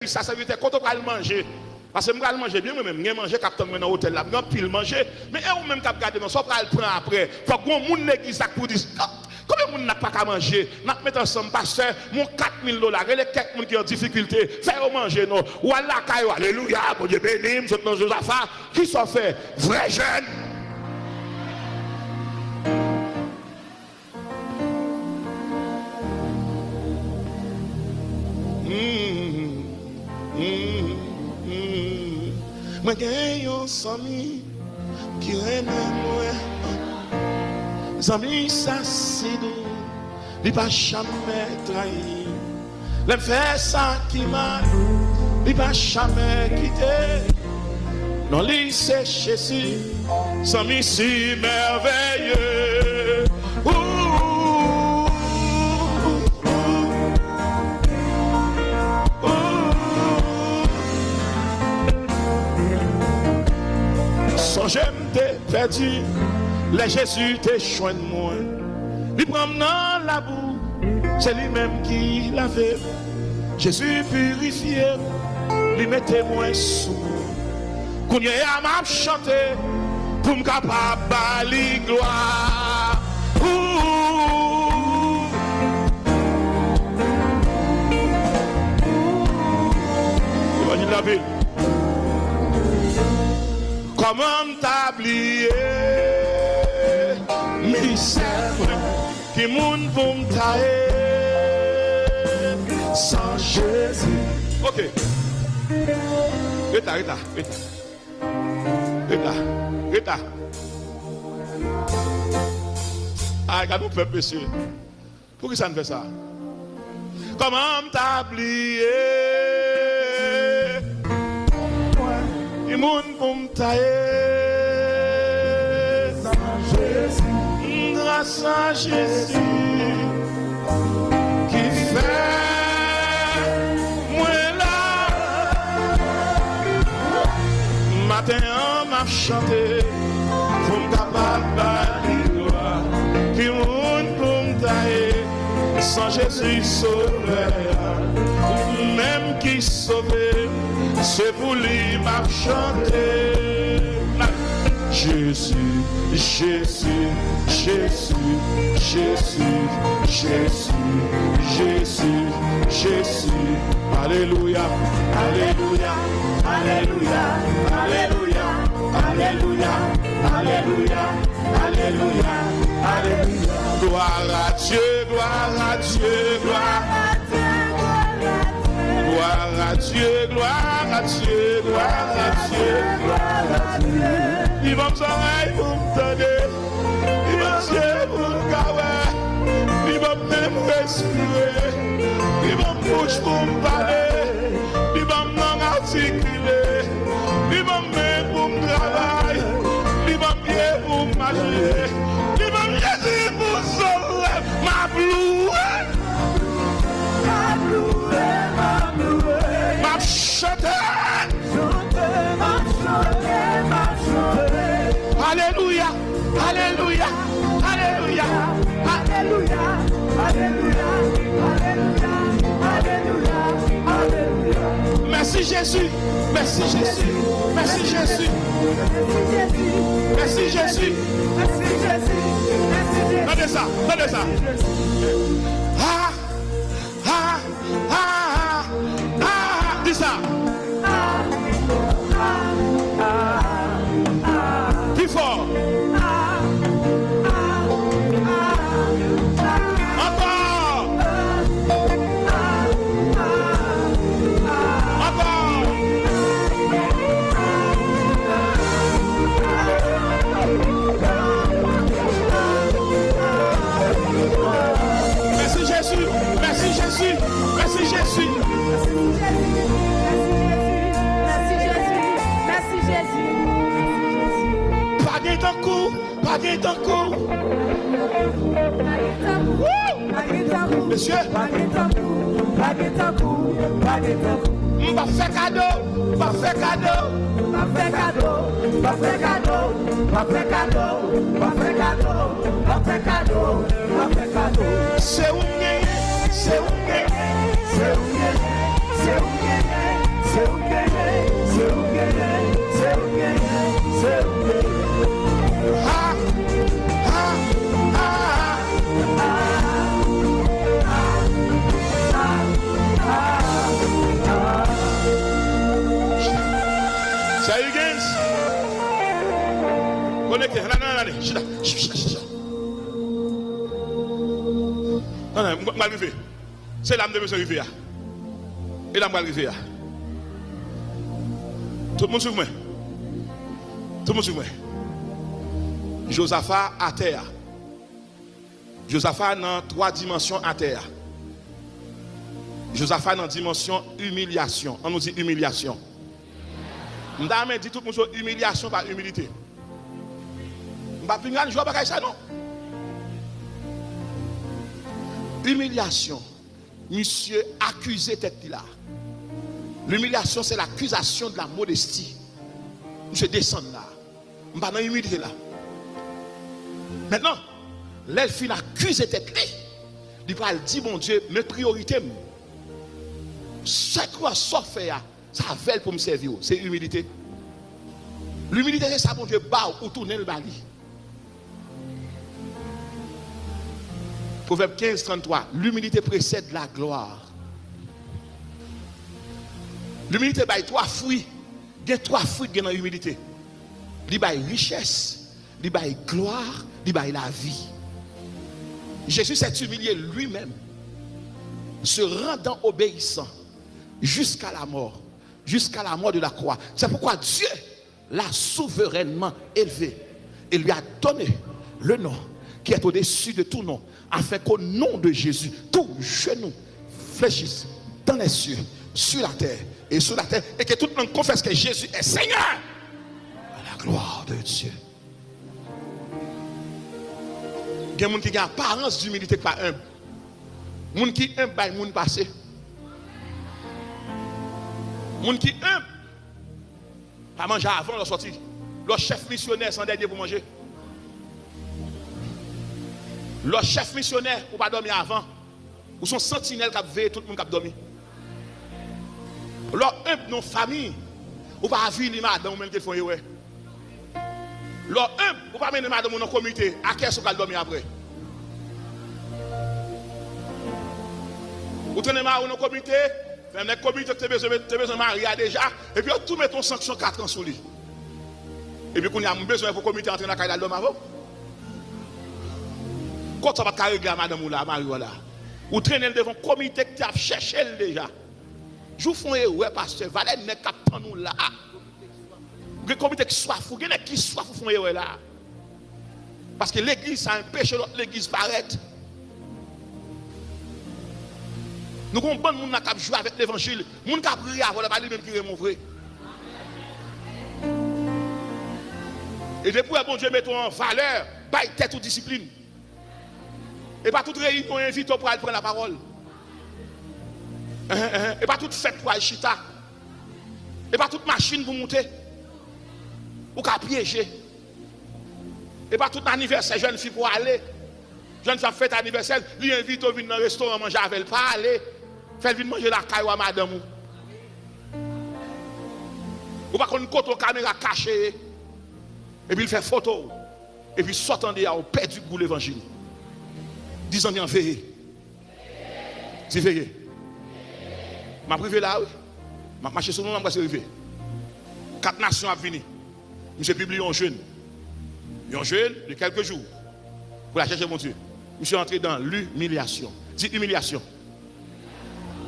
Ça veut dire quand on va le manger. Parce que je vais manger bien, moi-même, je manger captain dans l'hôtel là, je pile manger, mais ou même cap garder non, ça va le prendre après. Faut que mon monde l'église pour dire combien de monde n'a pas qu'à manger. N'a mettre ensemble pasteur, mon $4000, les quelques qui ont difficulté, faire manger non. Ou Allah caillou, alléluia, mon Dieu béni, nous sommes Josaphat, qui sont fait vrai jeune. Moi j'ai un ami qui aime moi. Ami ça c'est doux, il pas jamais trahi. Le fait ça qui m'a, il pas jamais quitté. Non lui c'est Jésus, ami si merveilleux. J'aime te perdu, les Jésus te choisit moi. Il prend dans la boue, c'est lui-même qui l'a fait. Jésus purifié, lui mettez moi sous. Qu'on y a m'a chanté, pour me capable bali gloire. Imagine la ville. Comment t'oublier, misère, qui moun pour m'tailler sans Jésus. Ok. Reta. Ah, regarde nous peuple, monsieur. Pourquoi ça ne fait ça? Comment t'oublier? Il moun pour m'tailler grâce à Jésus qui fait moi là matin on m'a chanté pour m'capable gloire qui moun pour m'tailler sans Jésus sauveur même qui sauvé c'est pour lui m'a chanté. Jésus, Jésus, Jésus, Jésus, Jésus, Jésus, Jésus. Alléluia, Alléluia, Alléluia, Alléluia, Alléluia, Alléluia, Alléluia, Alléluia. Gloire à Dieu, gloire à Dieu, gloire à Dieu. Gloire à Dieu, gloire à Dieu, gloire à Dieu, gloire à Dieu. Il va m'oreilles pour me donner, il va m'yeux pour me caler, il va même respirer, il va me bouche pour me parler, il va me langue articuler, il va me pour me travailler, il va me pied pour me marcher, il va me dire pour sauver ma blouée. Ma chanté, Alléluia, Alléluia, Alléluia, Alléluia, Alléluia, Alléluia, Alléluia, Alléluia. Merci Jésus, merci Jésus, merci Jésus, merci Jésus, merci Jésus. Donnez ça, donnez ça. Ah, ah, ah, ah, dis ça. Plus fort. Encore. Encore. Merci Jésus. Merci Jésus. Merci Jésus. Pas d'un coup. Monsieur. M'a fait cadeau. C'est où. Connecté. C'est l'âme de monsieur Rivière. Et l'âme de Rivière. Tout le monde suit moi. Tout le monde suit moi. Josaphat à terre. Josaphat dans 3 dimensions à terre. Josaphat dans dimension humiliation. On nous dit humiliation. On dit tout le monde humiliation par humilité. On va pas jouer à ça non. Humiliation. Monsieur accusé tête là. L'humiliation c'est l'accusation de la modestie. Monsieur descend là. On va dans humilité là. Maintenant, l'elfine accuse tête là. Il va dire mon Dieu, mes priorités. Chaque fois ça fait ça veut pour me servir, c'est humilité. L'humilité c'est ça mon Dieu bas ou tourner le bali. Proverbe 15, 33. L'humilité précède la gloire. L'humilité baille 3 fruits. Il y a 3 fruits dans l'humilité. Il baille richesse, il baille gloire, il baille la vie. Jésus s'est humilié lui-même, se rendant obéissant jusqu'à la mort de la croix. C'est pourquoi Dieu l'a souverainement élevé et lui a donné le nom qui est au-dessus de tout nom, afin qu'au nom de Jésus, tout genou fléchisse dans les cieux, sur la terre et sous la terre, et que tout le monde confesse que Jésus est Seigneur, à la gloire de Dieu. Il y a des gens qui ont apparence d'humilité pas humble. Les gens qui humble, ils sont passés. Les gens qui humble, pas manger avant leur sortie. Leur chef missionnaire sans dernier pour manger. Leur chef missionnaire pour pas dormir avant. Ou son sentinelle qui a veillé tout le monde qui a dormi. Leur humble nos familles. Ou pas vivre les madame ou même qu'ils font ouais. Leur humble ou pas mener madame dans le comité. À quel sont qu'elle dormir après? Ou tenez mal dans le comité. Même le comité tu as besoin de marier déjà. Et puis tout met ton sanction 4 ans sur lui. Et puis qu'on a besoin pour le comité entrer dans la caille d'homme avant. Quand ça va te régler à madame ou là, Mario là. Ou traîner devant le comité qui a cherché déjà. Je vous fais ouais pasteur, Valère n'est qu'à nous là. Le comité qui soit fou, il y a qui soit fou font ouais là. Parce que l'église a un péché, l'église paraît. Nous comprenons que nous avons joué avec l'évangile. Nous avons prié avant de parler même qui est mon vrai. Et depuis que bon Dieu met en valeur, baille tête ou discipline. Et pas toute réunion invite pour aller prendre la parole. Et pas toute fête pour aller chita. Et pas toute machine pour monter. Ou qu'à piéger. Et pas tout anniversaire jeune fille pour aller. Jeune fille fête anniversaire, lui invite au venir dans le restaurant manger avec elle, pas aller. Fait venir manger la caille à madame. Ou pas qu'on côté caméra cachée. Et puis il fait photo. Et puis sortant de là, on perd du goût l'évangile. Disons bien veillez. C'est veillez. Ma privé là, oui. Ma marché sur nous, je vais arriver. 4 nations à venir. Monsieur publie un jeune. Un jeune de quelques jours. Pour la chercher mon Dieu. Je suis entré dans l'humiliation. Dis humiliation.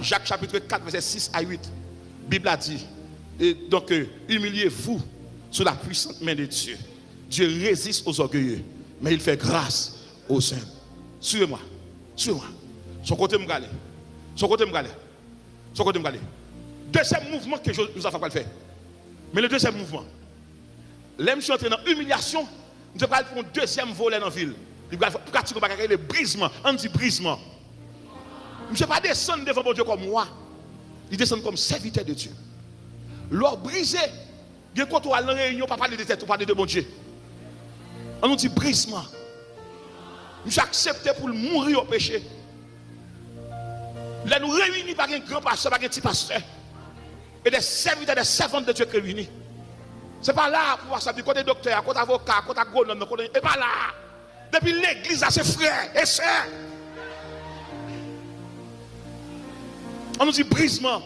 Jacques chapitre 4, verset 6 à 8. Bible a dit. Et donc, humiliez-vous sous la puissante main de Dieu. Dieu résiste aux orgueilleux, mais il fait grâce aux humbles. Suivez-moi. Suivez-moi. Son côté me galère. Son côté me galère. Son côté me galère. Deuxième mouvement que nous avons pas le faire. Mais le deuxième mouvement. Là, je suis entré dans l'humiliation. Nous allons faire un deuxième volet dans la ville. Il va pratiquer le brisement. On dit brisement. Je ne vais pas descendre devant mon Dieu comme moi. Il descend comme serviteur de Dieu. L'or brisé. Bien quand on a la réunion, pas parler de tête, on parle de mon Dieu. On nous dit brisement. Je suis accepté pour mourir au péché. Là, nous réunis par un grand pasteur, par un petit pasteur. Et des serviteurs, des servantes de Dieu qui réunis. Ce n'est pas là pour voir ça, du côté docteur, côté avocat, côté agronome, et pas là. Depuis l'église, c'est frères et sœurs. On nous dit brisement.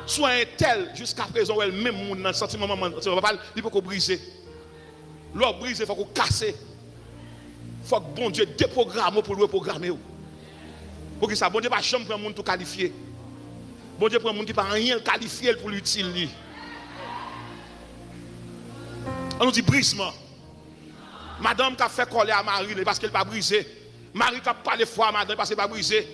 Soit un tel, jusqu'à présent, où elle même monde dans le sentiment, il faut qu'on brise. L'or brise, il faut qu'on casse. Il faut que bon Dieu déprogramme pour le reprogrammer. Pour que ça, bon Dieu, pas jamais prendre un monde tout qualifié. Bon Dieu, prend un monde qui n'a rien qualifié pour l'utile. On nous dit brisement. Madame qui a fait coller à Marie parce qu'elle n'a pas brisé. Marie qui a parlé fort à madame parce qu'elle n'a pas brisé.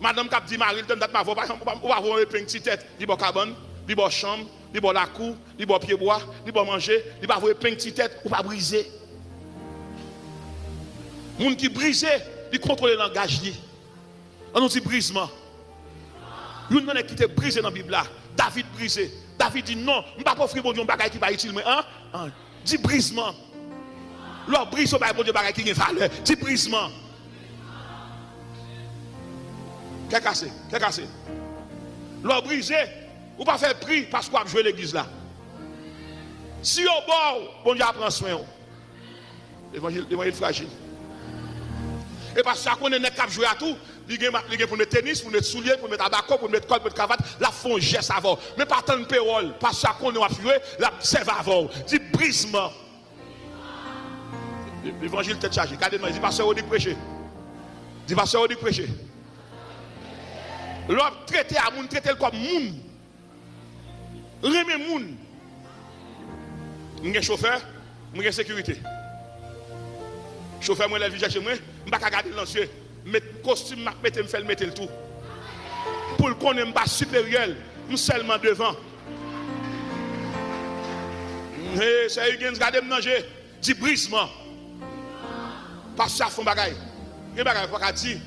Madame qui a dit Marie, donne date ma voix, on va avoir une petite tête. Il va cabane, il va chambre, il va la cour, il va pied bois, il va manger, il va avoir une petite tête, on va briser. Moun qui brise, il contrôle le langage. On nous dit brisement. L'une qui était brisé dans la Bible là, David brisé. David dit non, je ne vais pas offrir bon Dieu un bagage qui va utile. Dis brisement. Leur brise au bon Dieu bagage qui a valeur. Dis brisement. Qu'est-ce cassé? Leur brisé, ou pas faire prix parce qu'on a joué l'église là. Si au bord, bon Dieu prend soin. L'évangile fragile. Et parce qu'on est cap jouer à tout, il y a pour mettre tennis, pour mettre souliers, pour mettre abaco, pour mettre col, pour mettre cravate, la font geste avant. Mais pas tant de payroll, parce qu'on est joué, la serve avant. Dit brisement. L'évangile tête chargée. Regardez-moi, dit pasteur, on dit prêcher. Dit pasteur, on dit prêcher. L'homme traité à moun, traité comme moun. Remé moun. M'un chauffeur, m'un sécurité. Chauffeur, moi, la vie chez moi, je ne vais pas regarder l'ancien. Mettre costume, me faire mettre le tout. Pour qu'on n'aime pas supérieur, nous seulement devant. C'est une regardez me manger. Dit brisement. Parce que ça fait un bagage. Il y a un bagage qui dit.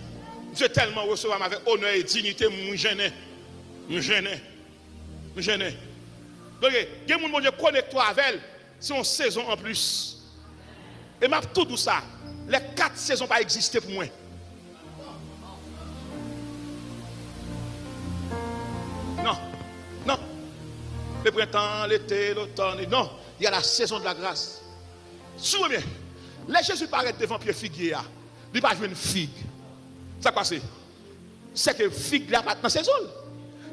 Je suis tellement recevoir avec honneur et dignité, je gêné. Je gêné. Donc, il y a des gens qui connectent avec elle. C'est une saison en plus. Et m'a tout ça. Les 4 saisons pas existé pour moi. Non. Le printemps, l'été, l'automne. Non. Il y a la saison de la grâce. Souvenez bien. Les Jésus paraît devant pied figuier. Il n'y a pas une figue. Ça passe. C'est que figue n'a pas de saison.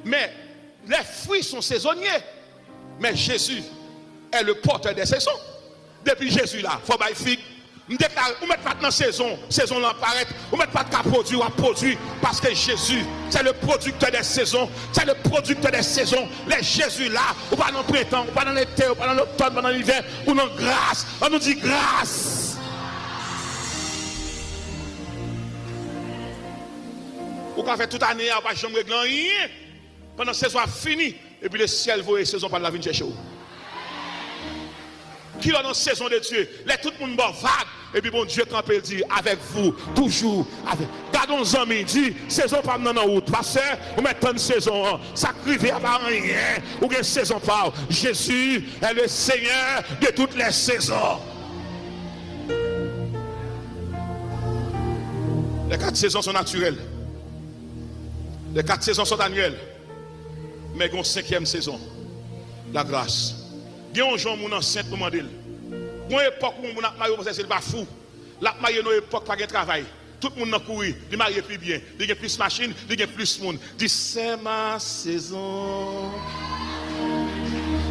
Mais les fruits sont saisonniers. Mais Jésus est le porteur des saisons. Depuis Jésus là, il faut bailler figue. Vous ne mettez pas dans saison là paraît, vous ne mettez pas de produit à produit, parce que Jésus, c'est le producteur des saisons, c'est le producteur des saisons. Les Jésus là, ou pas dans le printemps, ou pas dans l'été, ou pas dans l'automne, pas dans l'hiver, ou dans grâce. On nous dit grâce. Ou qu'on fait toute année, on va jamais régler rien. Pendant la saison finie, et puis le ciel voit la saison par la vie chercher. Qui est dans la saison de Dieu, les tout le monde vague, et puis bon Dieu campé il dit avec vous, toujours avec. Gardons les amis, dit saison pas dans la route, parce que vous mettez une saison, ça crive à pas rien, ou une saison pas. Jésus est le Seigneur de toutes les saisons. Les 4 saisons sont naturelles, les 4 saisons sont annuelles, mais il y a une 5e saison, la grâce. Il y a un jour où on est enceinte pour demander. Il y a une époque où on a marié, c'est pas fou. La marié dans l'époque pas de travail. Tout le monde a couru, il marie plus bien, il y a plus de machines, il y a plus de monde. Dit c'est ma saison.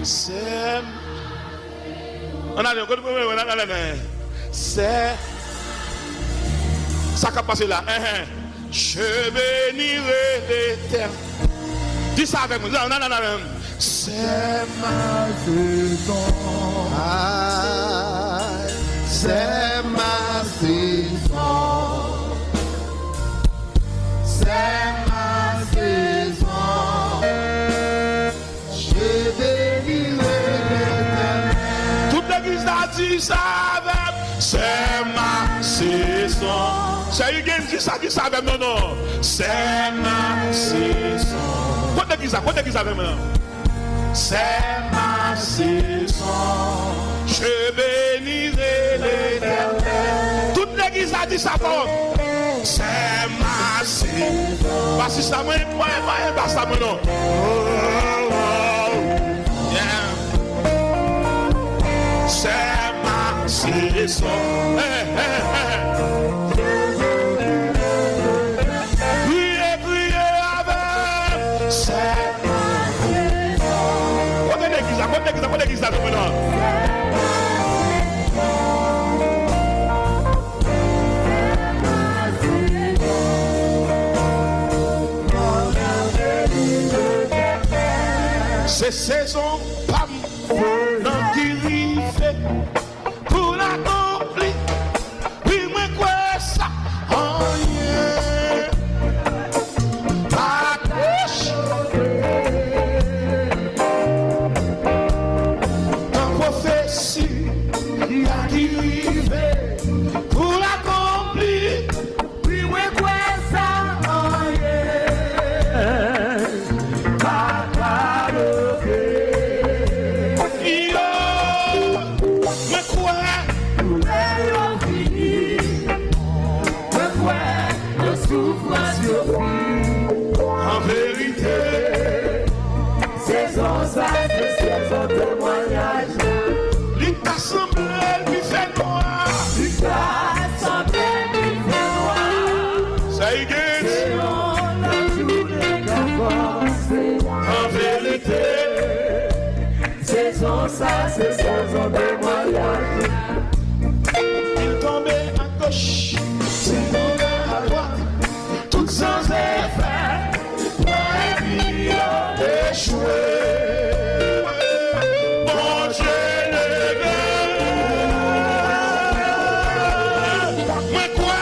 C'est ça qui a passé là. Je bénirai l'Éternel. Dis ça avec moi. Non. C'est ma saison. C'est ma saison. C'est ma saison. Je bénirai l'Éternel. Toute l'église a dit ça avec. C'est ma saison. C'est une qui dit ça avec non. C'est ma saison. Quoi l'église avec moi? C'est ma saison, je bénirai l'Éternel. Toute l'église l'église a dit ça pour c'est ma saison. Parce que ça m'a pas ça non. C'est ma saison. Priez avec. C'est ma saison. Côté l'église là maintenant. C'est saison, pam, dans qui rive pour l'accomplir. Oui, moi, quoi ça? Oh, yeah. Accroche. Dans prophétie, il y a qui rive pour l'accomplir. Oui, moi, quoi ça? Oh, yeah. En vérité, saison ça, c'est saison témoignage. L'État semble lui fait noir. L'État semble lui fait noir. Ça y est. En vérité, saison ça, c'est saison témoignage. Il tombait à gauche, c'est tombé à droite. Sans effet, moi et échoué. Mon Dieu levé. Moi quoi?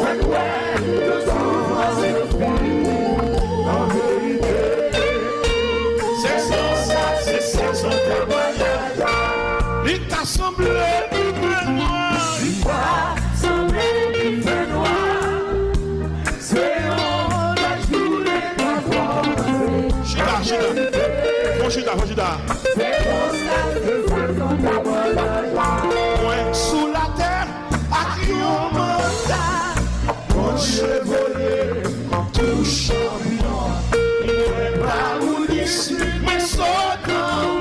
C'est quoi? Le souffrance et en vérité. C'est ça, c'est saison témoignage. Il t'a semblé plus moi. Chida. Moi sous la terre, à qui on mandat. Mon Dieu volé, tout champion. Il n'est pas où ici, mais saute en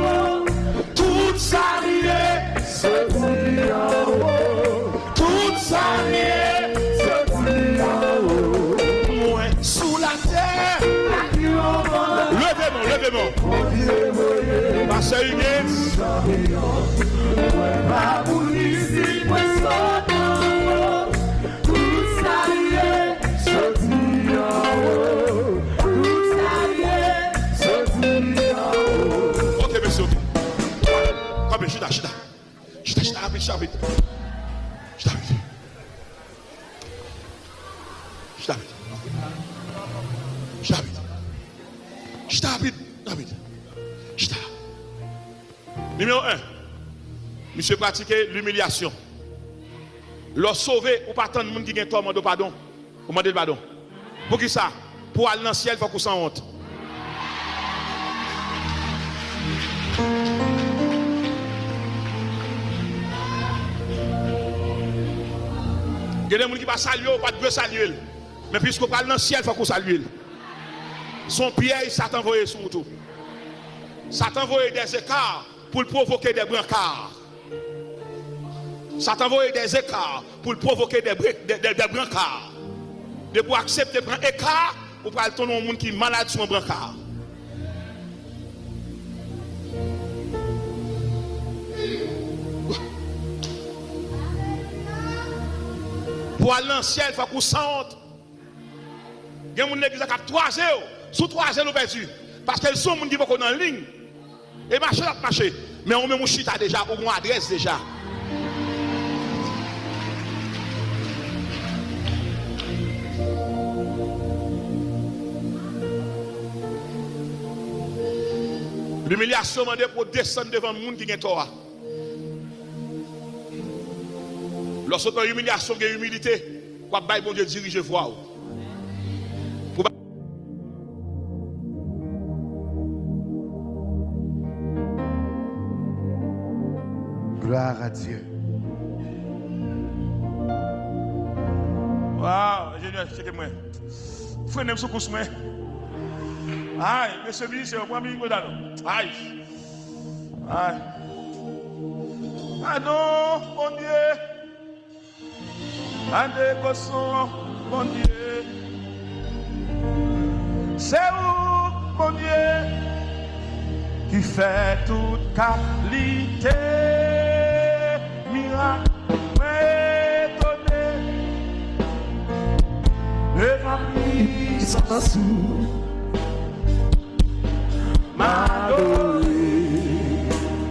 haut. Tout s'allié, se dit en haut. Tout s'allié, se dit en haut. Moi sous la terre, à qui on mandat. Levez-moi. Pasteur Hugues. Ok, monsieur. Comme chita. Numéro 1, monsieur pratiquer l'humiliation. Leur sauver ou pas attendre les gens qui ont tort, demande pardon. Ou demander pardon. Pour qui ça? Pour aller dans le ciel, il faut qu'on s'en honte. Il y a des gens qui ne pas saluer ou pas de saluer. Mais puisqu'on parle dans le ciel, il faut qu'on salue. Son piège, Satan envoyé sur tout. Satan envoyé des écarts pour provoquer des brancards. Satan envoyé des écarts pour provoquer des brancards. De pour accepter prendre écart ou pour aller tourner un monde qui est malade sur un brancard. Pour aller dans le ciel, il faut qu'on s'en honte. Il y a des gens qui ont 3 0. Sous 3 0 perdu. Parce qu'ils sont des gens qui vont dans la ligne. Et marcher. Mais on met mon chita déjà, ou mon adresse déjà. L'humiliation demande pour descendre devant le monde qui est tort. Lorsque tu as humiliation, tu as humilité, pour que bon Dieu dirige voie. Gloire à Dieu. Waouh, ingénieur, checkez-moi. Frère, sous couche moi. Aïe, monsieur ministre, c'est un premier coup d'allô. Aïe. Aïe. Ah non, mon Dieu. Andé Cosson, mon Dieu. C'est où, mon Dieu, qui fait toute qualité, miracle, étonné, et ma vie sans sous, m'adorer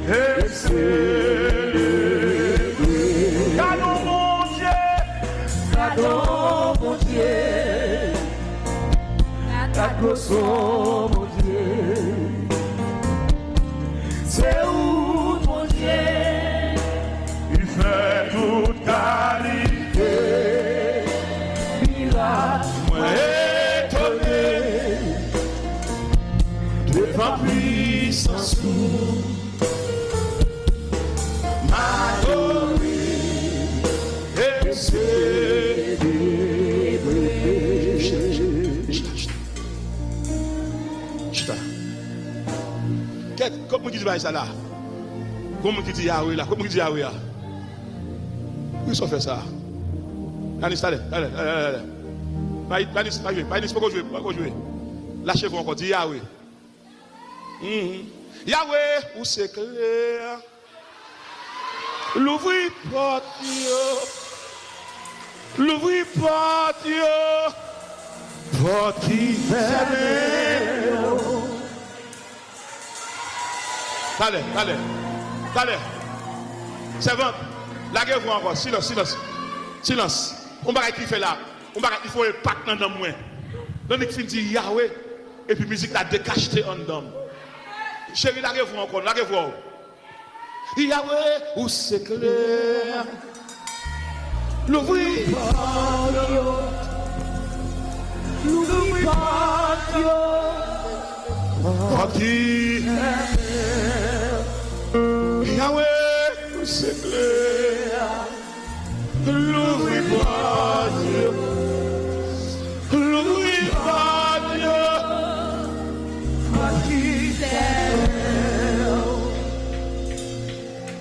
et célébrer. Cadeau, mon Dieu, cadeau, mon Dieu. La grosse, mon Dieu, c'est où mon Dieu, il fait toute qualité, miracle, moi étonné, devant puissance, m'adorer et comment qui dit ça là? Comment qui dit Yahweh là? Comment qui dit Yahweh là? Qui sont fait ça? Allez, allez. Pas jouer. Lâchez-vous encore, dit Yahweh. Yahweh, où c'est clair? L'ouvrir porte, l'ouvrir porte, porte qui ferme. Allez. Servante, laguez-vous encore. Silence. On va qui fait là. On va il faut un pacte dans moi. Donc il finit Yahweh et puis musique la décacheté en dame. Chérie, laguez-vous encore. Yahweh, où c'est clair. L'ouvrir parti. Yahweh, c'est clair. L'ouvrir par Dieu. L'ouvrir par Dieu.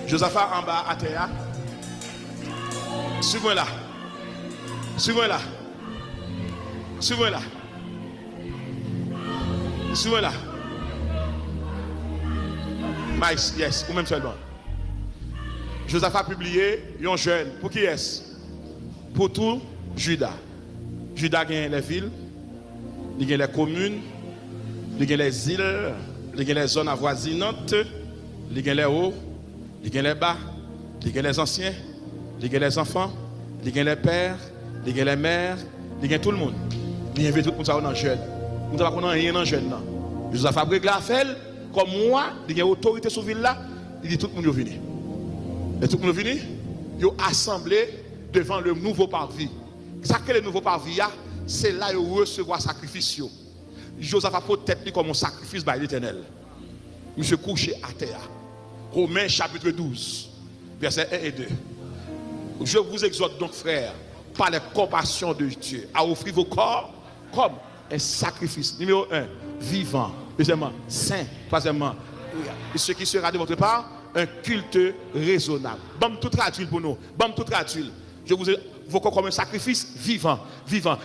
Josaphat en bas à terre. Suivez-moi là. Maïs, yes, ou même seulement. Josaphat a publié un jeune. Pour qui est-ce? Pour tout Juda. Juda gagne les villes, il gagne les communes, il gagne les îles, il gagne les zones avoisinantes, il gagne les hauts, il gagne les bas, il gagne les anciens, il gagne les enfants, il gagne les pères, il gagne les mères, il gagne tout le monde. Il invite tout le monde dans le jeune. Nous ne savons pas rien dans le jeune. Josaphat a pris la fête. Comme moi, il y a autorité sur la ville là, il dit tout le monde est venu. Et tout le monde est venu, ils ont assemblé devant le nouveau parvis. Ça que le nouveau parvis, c'est là où ils recevoir sacrifice. Joseph a posé tête comme un sacrifice par l'Éternel. Monsieur couché à terre. Romains chapitre 12, versets 1 et 2. Je vous exhorte donc, frères, par la compassion de Dieu, à offrir vos corps comme un sacrifice. Numéro 1, vivant. Deuxièmement, saint. Troisièmement, ce qui sera de votre part, un culte raisonnable. Bam tout traduit pour nous. Bam tout traduit. Je vous évoque comme un sacrifice vivant.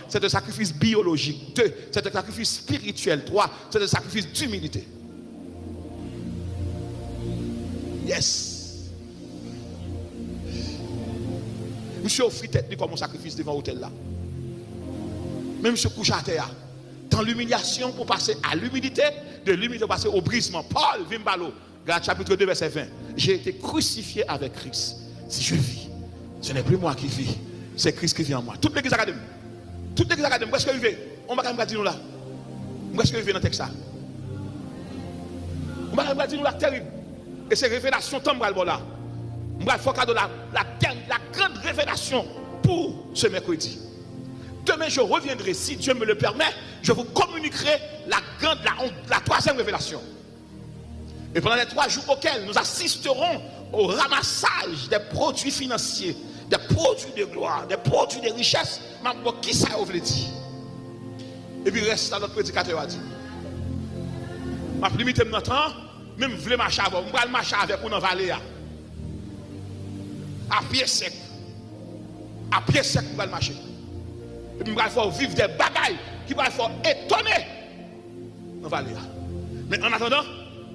C'est un sacrifice biologique. 2, c'est un sacrifice spirituel. 3, c'est un sacrifice d'humilité. Yes. Monsieur offrit tête comme un sacrifice devant l'hôtel là. Même monsieur couche à terre. Dans l'humiliation pour passer à l'humilité, de l'humilité pour passer au brisement. Paul Vimbalo, Galates chapitre 2, verset 20. J'ai été crucifié avec Christ. Si je vis, ce n'est plus moi qui vis, c'est Christ qui vit en moi. Toute l'église académique. Où est-ce que vous vivez? On va dire nous là. Où est-ce que vous vivez dans le texte ça? On va dire nous là terrible. Et c'est révélation temporelle là. On va faire cadeau la grande révélation pour ce mercredi. Demain, je reviendrai, si Dieu me le permet, je vous communiquerai la troisième révélation. Et pendant les 3 jours auxquels nous assisterons au ramassage des produits financiers, des produits de gloire, des produits de richesse, qui ça veut dire? Et puis reste à notre prédicateur a dit. Je vais limiter mon temps, même je vais marcher avec vous, je vais marcher avec vous dans la vallée. À pied sec. À pied sec, je vais marcher. Et puis je vais faire vivre des bagailles qui vont faire étonner dans la vallée. Mais en attendant,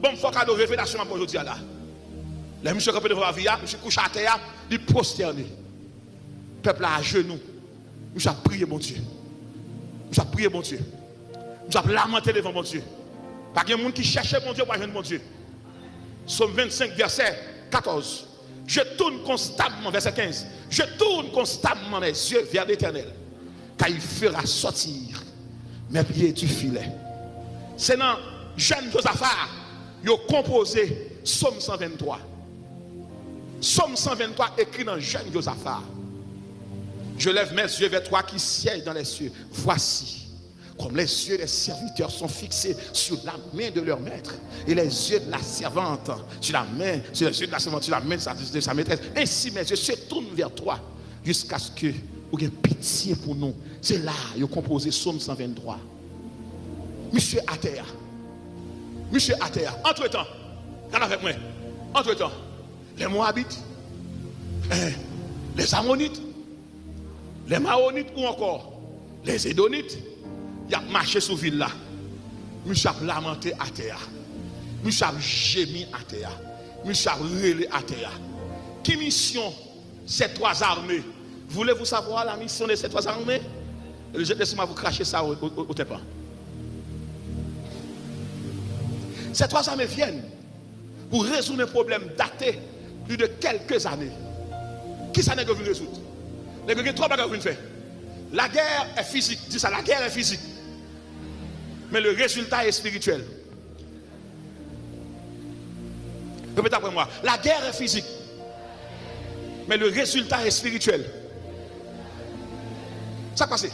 bon, il faut qu'il y ait une révélation pour aujourd'hui. Les monsieur qui devant la vie, monsieur couché à terre, il prosterné. Le peuple à genoux. Monsieur a prié mon Dieu. Monsieur a prié mon Dieu. Monsieur a lamenté devant mon Dieu. Pas qu'il y a des gens qui cherchent mon Dieu pour joindre mon Dieu. Somme 25, verset 14. Je tourne constamment, verset 15. Je tourne constamment mes yeux vers l'Éternel, car il fera sortir mes pieds du filet. C'est dans jeune Josaphat, il a composé Somme 123. Somme 123 écrit dans jeune Josaphat. Je lève mes yeux vers toi qui sièges dans les cieux. Voici, comme les yeux des serviteurs sont fixés sur la main de leur maître, et les yeux de la servante sur la main, sur les yeux de la servante sur la main de sa maîtresse. Ainsi mes yeux se tournent vers toi jusqu'à ce que vous ayez pitié pour nous. C'est là qu'il a composé Somme 123. Monsieur à terre. Monsieur à terre. Entre-temps, regardez avec moi. Entre-temps, les Moabites, les Ammonites, les Maonites ou encore les Édonites, il a marché sur la ville là. Monsieur a lamenté à terre. Monsieur a gémi à terre. Monsieur a relé à terre. Quelle mission ces trois armées? Voulez-vous savoir la mission de ces trois armées? Laissez-moi vous cracher ça au tépan. Ces trois armées viennent pour résoudre un problème daté plus de quelques années. Qui ça n'est que vous résoudre? Les gens trois bagages que vous faites. La guerre est physique. Dis ça, la guerre est physique. Mais le résultat est spirituel. Répétez après moi. La guerre est physique. Mais le résultat est spirituel. Ça passe.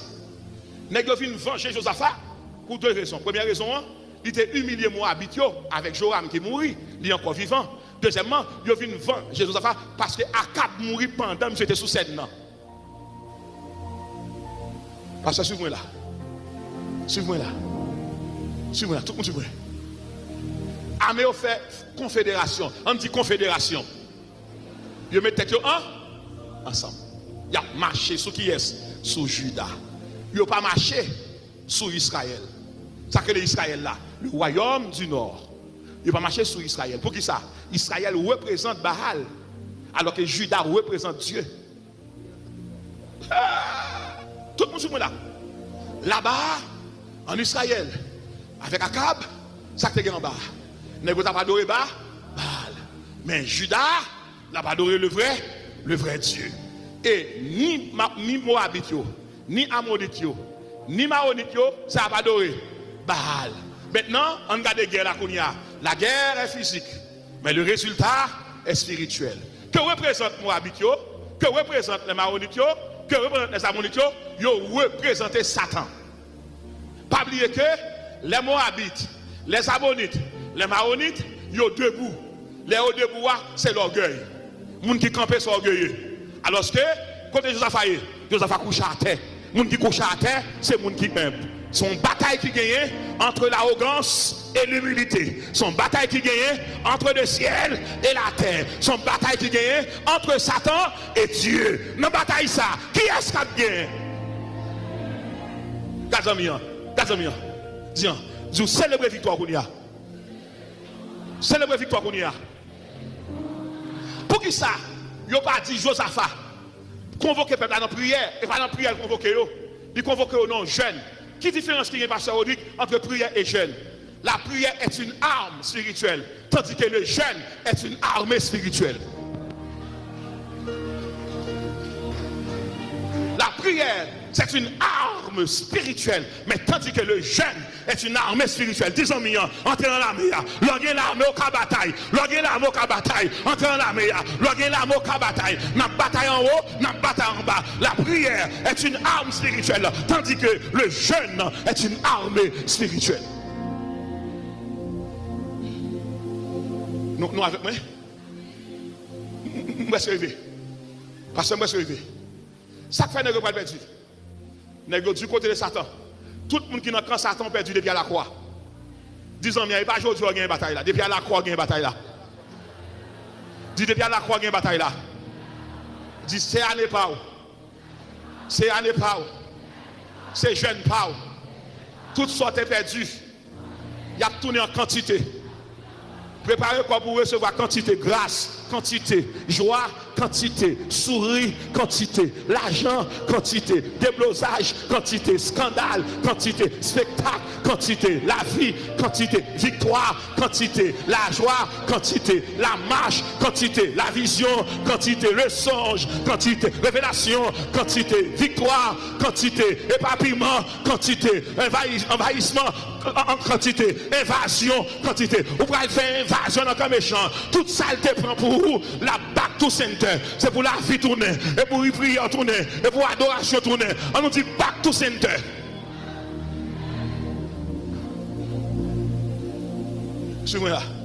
Les gens viennent venger Josaphat pour deux raisons. Première raison, il était humilié Moabit avec Joram qui mourit. Il est encore vivant. Deuxièmement, il vient venger Josaphat parce que Akab mourit pendant que j'étais sous scène. Parce que suivez-moi là. Suivez-moi là. Suivez-moi là. Tout le monde suivez-moi. Armée a fait confédération. On dit confédération. Ils mettent ensemble. Ils ont marché sur qui est? Sur Juda. Ils n'ont pas marché sur Israël. Ça que l'Israël là. Le royaume du nord. Ils n'ont pas marché sur Israël. Pour qui ça? Israël représente Baal. Alors que Juda représente Dieu. Tout le monde suit là. Là-bas, en Israël, avec Akab, ça qui est en bas. N'est pas adoré Baal. Mais Juda n'a pas adoré le vrai Dieu. Et ni Moabit, ni Ammonite, ni Maonite, ça n'a pas adoré Baal. Maintenant, on regarde la guerre là. La guerre est physique, mais le résultat est spirituel. Que représente Moabit, que représente les Maonites, que représente les Ammonites, ils représentent Satan. Pas oublier que les Moabites, les Ammonites, les Maonites, ils sont debout. Les hauts debout, c'est l'orgueil. Les gens qui campent sont orgueilleux. Alors que, quand Josaphat couche à terre. Les gens qui couchent à terre, c'est les gens qui aiment. Son bataille qui gagne entre l'arrogance et l'humilité. Son bataille qui gagne entre le ciel et la terre. Son bataille qui gagne entre Satan et Dieu. Dans la bataille ça, qui est-ce qui a gagné? Gazamian. Dis, célébrer victoire qu'on y a. Célébrer victoire qu'on y a. Pour qui ça? Il n'a pas dit Josaphat. Convoquer le peuple dans la prière. Et pas dans la prière convoquer. Il convoque au nom jeune. Qui différence qu'il y a, pasteur Rodrigue, entre prière et jeûne? La prière est une arme spirituelle, tandis que le jeûne est une armée spirituelle. La prière, c'est une arme spirituelle, mais tandis que le jeûne est une armée spirituelle. Disons millions, entrez dans l'armée, loguez l'armée au cas bataille, loguez l'armée au cas bataille, entrez dans l'armée, loguez l'armée au cas bataille, n'a bataille en haut, n'a bataille en bas. La prière est une arme spirituelle, tandis que le jeûne est une armée spirituelle. Nous avec moi? Moi, c'est arrivé. Parce que moi, c'est arrivé. Ça fait nègre pas perdu. Nègre du côté de Satan. Tout le monde qui est dans le camp Satan perdu depuis à la croix. Disons, il n'y a pas aujourd'hui une bataille là. Depuis à la croix, il y a une bataille là. Dis depuis à la croix, il y a une bataille là. Dis, c'est année pas. C'est année pas. C'est jeune pas. Toutes sortes est perdues. Il y a tourné en quantité. Préparez quoi pour recevoir quantité, grâce, quantité, joie, quantité, sourire, quantité, l'argent, quantité, déblosage, quantité, scandale, quantité, spectacle, quantité, la vie, quantité, victoire, quantité, la joie, quantité, la marche, quantité, la vision, quantité, le songe, quantité, révélation, quantité, victoire, quantité, éparpillement, quantité, envahissement, en quantité, invasion, quantité. Vous pouvez faire invasion dans le méchant. Toute saleté prend pour vous la back to center. C'est pour la vie tourner, et pour y prier tourner, et pour adoration tourner. On nous dit back to center. Suivez-moi là.